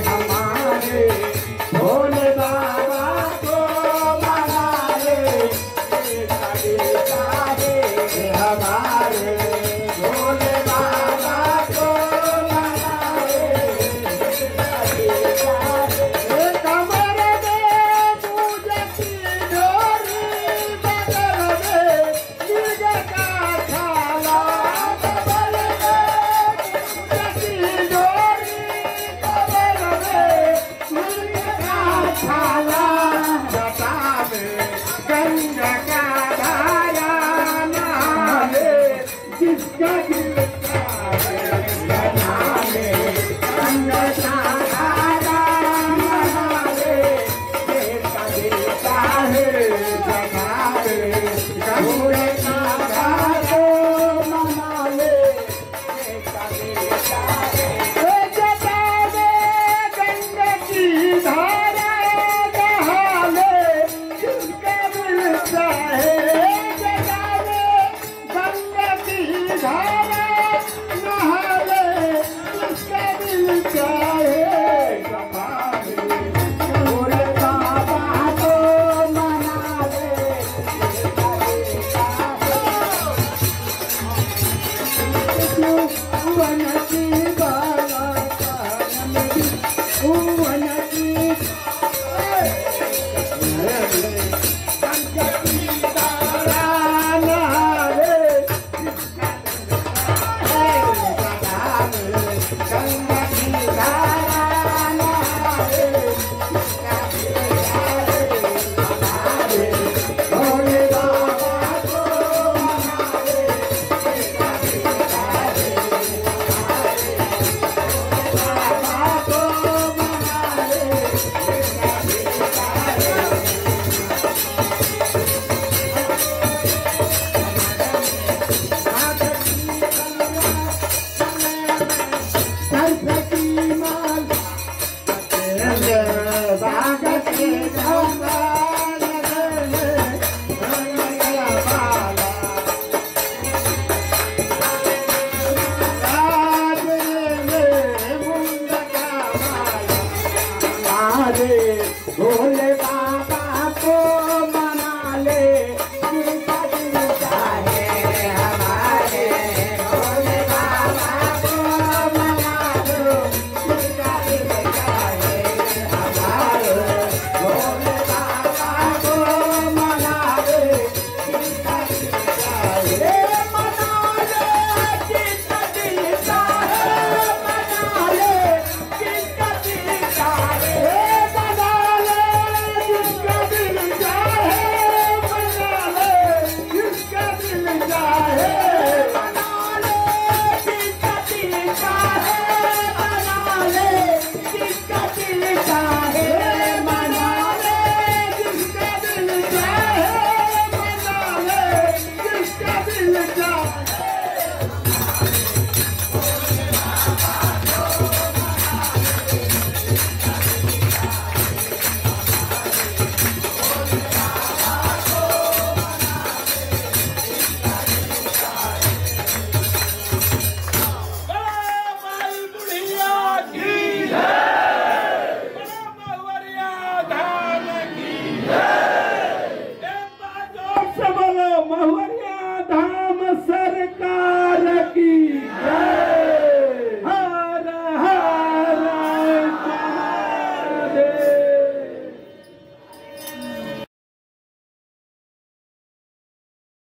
हमारे भोले बाबा को मना ले हमारे भोले बाबा को मना ले कमर में पूजा की डोरी बगल में निग का छाला कमर में पूजा की डोरी बगल में निग का छाला जटा में गंगा का धारा नहाले जिसका दिल चाहे नहाले गंगा का धारा नहाले जिसका दिल चाहे नहाले गंगा का धारा नहाले जिसका दिल चाहे जटा में गंगा की धारा नहाले जिसका दिल चाहे जटा में गंगा की धारा नहाले जिसका दिल चाहे भोले बाबा को मना ले जिसका दिल चाहे भुवन की बाला भुवन की गंगा की धारा नहाले भोले बाबा को मना ले बाबा को मना ले सरस्वती माल बागत के गंगा नगर में गंगा बाला राज में मुंड का माला हमारे भोले बाबा